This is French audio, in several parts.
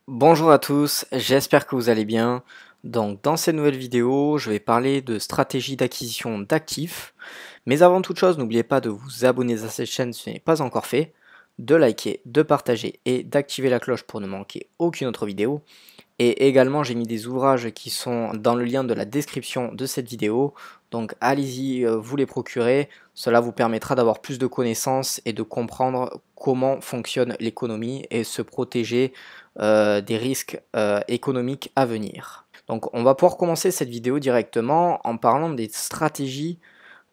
Bonjour à tous, j'espère que vous allez bien. Donc dans cette nouvelle vidéo, je vais parler de stratégie d'acquisition d'actifs. Mais avant toute chose, n'oubliez pas de vous abonner à cette chaîne si ce n'est pas encore fait, de liker, de partager et d'activer la cloche pour ne manquer aucune autre vidéo. Et également, j'ai mis des ouvrages qui sont dans le lien de la description de cette vidéo. Donc allez-y, vous les procurer. Cela vous permettra d'avoir plus de connaissances et de comprendre comment fonctionne l'économie et se protéger des risques économiques à venir. Donc on va pouvoir commencer cette vidéo directement en parlant des stratégies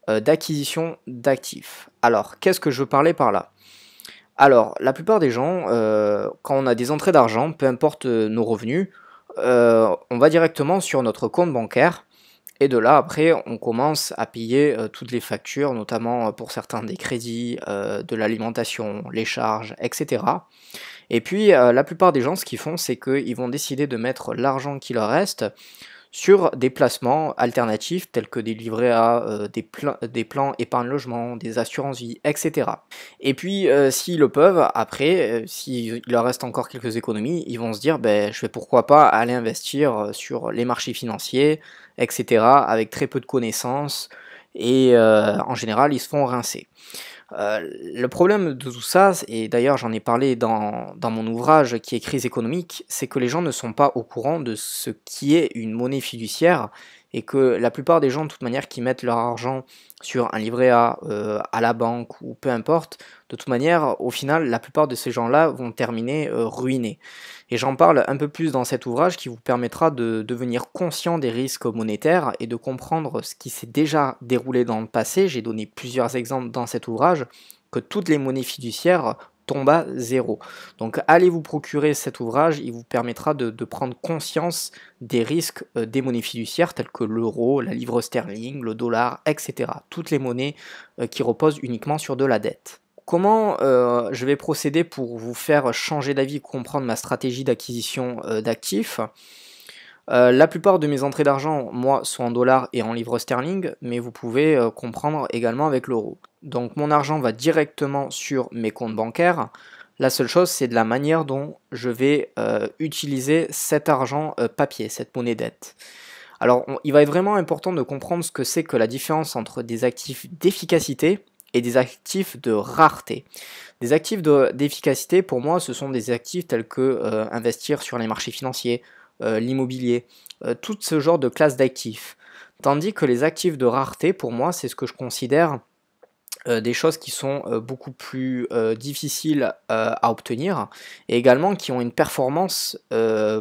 d'acquisition d'actifs. Alors, qu'est-ce que je veux parler par là? Alors, la plupart des gens, quand on a des entrées d'argent, peu importe nos revenus, on va directement sur notre compte bancaire et de là, après, on commence à payer toutes les factures, notamment pour certains des crédits, de l'alimentation, les charges, etc. Et puis, la plupart des gens, ce qu'ils font, c'est qu'ils vont décider de mettre l'argent qui leur reste sur des placements alternatifs tels que des livrets A, des plans épargne logement, des assurances vie, etc. Et puis, s'ils le peuvent, après, s'il leur reste encore quelques économies, ils vont se dire, ben, je vais pourquoi pas aller investir sur les marchés financiers, etc., avec très peu de connaissances, et en général, ils se font rincer. Le problème de tout ça, et d'ailleurs j'en ai parlé dans mon ouvrage qui est Crise économique, c'est que les gens ne sont pas au courant de ce qui est une monnaie fiduciaire et que la plupart des gens de toute manière qui mettent leur argent sur un livret A, à la banque ou peu importe, de toute manière au final la plupart de ces gens-là vont terminer ruinés. Et j'en parle un peu plus dans cet ouvrage qui vous permettra de devenir conscient des risques monétaires et de comprendre ce qui s'est déjà déroulé dans le passé. J'ai donné plusieurs exemples dans cet ouvrage, que toutes les monnaies fiduciaires tombent à zéro. Donc allez vous procurer cet ouvrage, il vous permettra de prendre conscience des risques des monnaies fiduciaires telles que l'euro, la livre sterling, le dollar, etc. Toutes les monnaies qui reposent uniquement sur de la dette. Comment je vais procéder pour vous faire changer d'avis, comprendre ma stratégie d'acquisition d'actifs? La plupart de mes entrées d'argent, moi, sont en dollars et en livres sterling, mais vous pouvez comprendre également avec l'euro. Donc mon argent va directement sur mes comptes bancaires. La seule chose, c'est de la manière dont je vais utiliser cet argent papier, cette monnaie dette. Alors, il va être vraiment important de comprendre ce que c'est que la différence entre des actifs d'efficacité et des actifs de rareté. Des actifs d'efficacité, pour moi, ce sont des actifs tels que investir sur les marchés financiers, l'immobilier, tout ce genre de classe d'actifs. Tandis que les actifs de rareté, pour moi, c'est ce que je considère des choses qui sont beaucoup plus difficiles à obtenir et également qui ont une performance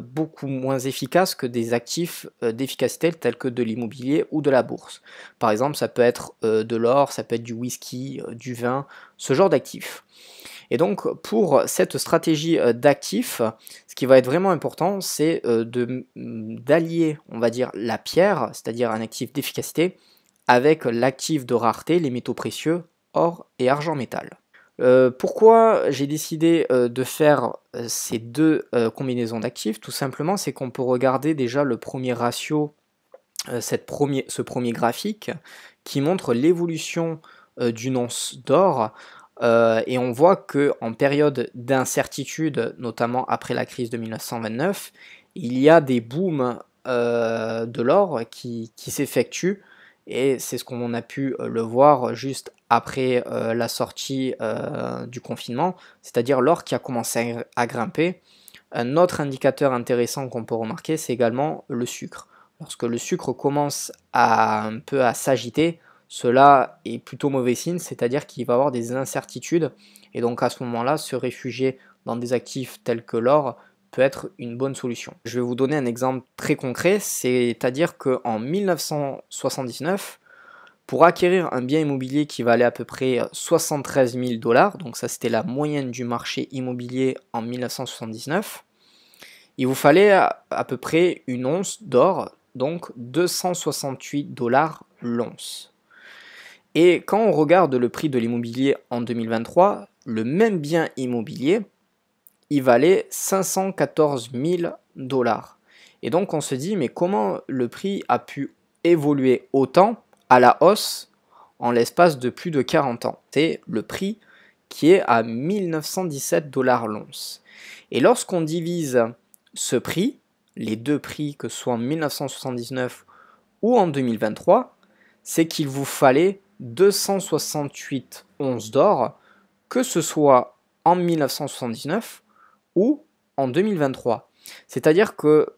beaucoup moins efficace que des actifs d'efficacité tels que de l'immobilier ou de la bourse. Par exemple, ça peut être de l'or, ça peut être du whisky, du vin, ce genre d'actifs. Et donc pour cette stratégie d'actifs, ce qui va être vraiment important, c'est d'allier, on va dire, la pierre, c'est-à-dire un actif d'efficacité, avec l'actif de rareté, les métaux précieux, or et argent métal. Pourquoi j'ai décidé de faire ces deux combinaisons d'actifs? Tout simplement, c'est qu'on peut regarder déjà le premier ratio, ce premier graphique, qui montre l'évolution d'une once d'or. Et on voit que en période d'incertitude, notamment après la crise de 1929, il y a des booms de l'or qui s'effectuent et c'est ce qu'on a pu le voir juste après la sortie du confinement, c'est-à-dire l'or qui a commencé à grimper. Un autre indicateur intéressant qu'on peut remarquer, c'est également le sucre. Lorsque le sucre commence un peu à s'agiter, cela est plutôt mauvais signe, c'est-à-dire qu'il va y avoir des incertitudes, et donc à ce moment-là, se réfugier dans des actifs tels que l'or peut être une bonne solution. Je vais vous donner un exemple très concret, c'est-à-dire qu'en 1979, pour acquérir un bien immobilier qui valait à peu près 73 000 $, donc ça c'était la moyenne du marché immobilier en 1979, il vous fallait à peu près une once d'or, donc 268 $ l'once. Et quand on regarde le prix de l'immobilier en 2023, le même bien immobilier, il valait 514 000 $. Et donc on se dit, mais comment le prix a pu évoluer autant à la hausse en l'espace de plus de 40 ans? C'est le prix qui est à 1917 $ l'once. Et lorsqu'on divise ce prix, les deux prix, que ce soit en 1979 ou en 2023, c'est qu'il vous fallait 268 onces d'or, que ce soit en 1979 ou en 2023. C'est-à-dire que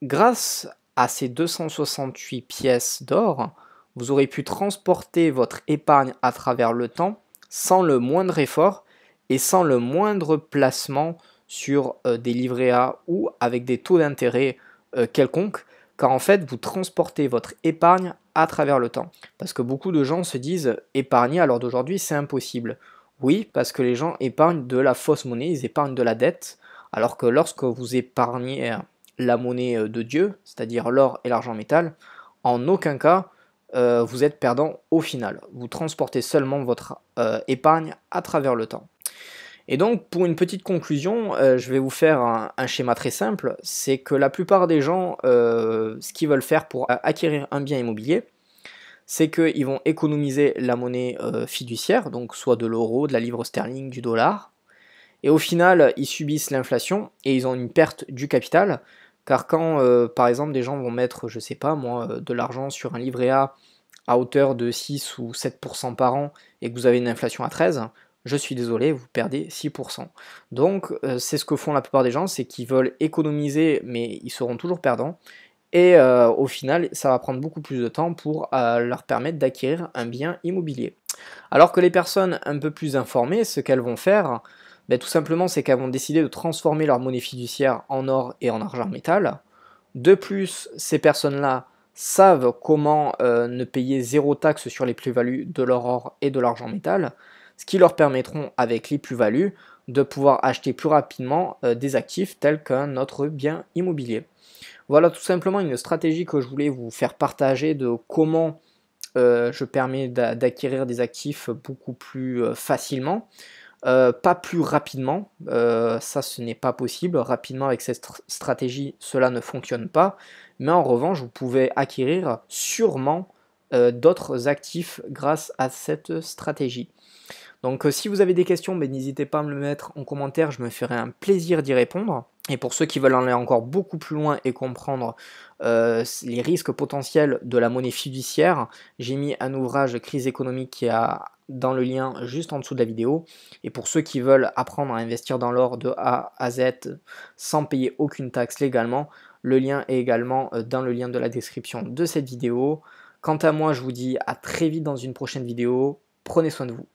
grâce à ces 268 pièces d'or, vous aurez pu transporter votre épargne à travers le temps sans le moindre effort et sans le moindre placement sur des livrets A ou avec des taux d'intérêt quelconques, car en fait vous transportez votre épargne à travers le temps. Parce que beaucoup de gens se disent épargner à l'heure d'aujourd'hui c'est impossible. Oui, parce que les gens épargnent de la fausse monnaie, ils épargnent de la dette, alors que lorsque vous épargnez la monnaie de Dieu, c'est-à-dire l'or et l'argent métal, en aucun cas vous êtes perdant au final. Vous transportez seulement votre épargne à travers le temps. Et donc, pour une petite conclusion, je vais vous faire un schéma très simple. C'est que la plupart des gens, ce qu'ils veulent faire pour acquérir un bien immobilier, c'est qu'ils vont économiser la monnaie fiduciaire, donc soit de l'euro, de la livre sterling, du dollar. Et au final, ils subissent l'inflation et ils ont une perte du capital. Car quand, par exemple, des gens vont mettre, je sais pas moi, de l'argent sur un livret A à hauteur de 6 ou 7% par an et que vous avez une inflation à 13, je suis désolé, vous perdez 6%. Donc c'est ce que font la plupart des gens, c'est qu'ils veulent économiser mais ils seront toujours perdants. Et au final, ça va prendre beaucoup plus de temps pour leur permettre d'acquérir un bien immobilier. Alors que les personnes un peu plus informées, ce qu'elles vont faire, ben, tout simplement, c'est qu'elles vont décider de transformer leur monnaie fiduciaire en or et en argent métal. De plus, ces personnes-là savent comment ne payer zéro taxe sur les plus-values de leur or et de l'argent métal, ce qui leur permettront, avec les plus-values, de pouvoir acheter plus rapidement des actifs tels qu'un autre bien immobilier. Voilà tout simplement une stratégie que je voulais vous faire partager de comment je permets d'acquérir des actifs beaucoup plus facilement. Pas plus rapidement, ça ce n'est pas possible, rapidement avec cette stratégie cela ne fonctionne pas, mais en revanche vous pouvez acquérir sûrement d'autres actifs grâce à cette stratégie. Donc si vous avez des questions, ben, n'hésitez pas à me le mettre en commentaire, je me ferai un plaisir d'y répondre. Et pour ceux qui veulent aller encore beaucoup plus loin et comprendre les risques potentiels de la monnaie fiduciaire, j'ai mis un ouvrage Crise économique qui a dans le lien juste en dessous de la vidéo. Et pour ceux qui veulent apprendre à investir dans l'or de A à Z sans payer aucune taxe légalement, le lien est également dans le lien de la description de cette vidéo. Quant à moi, je vous dis à très vite dans une prochaine vidéo. Prenez soin de vous.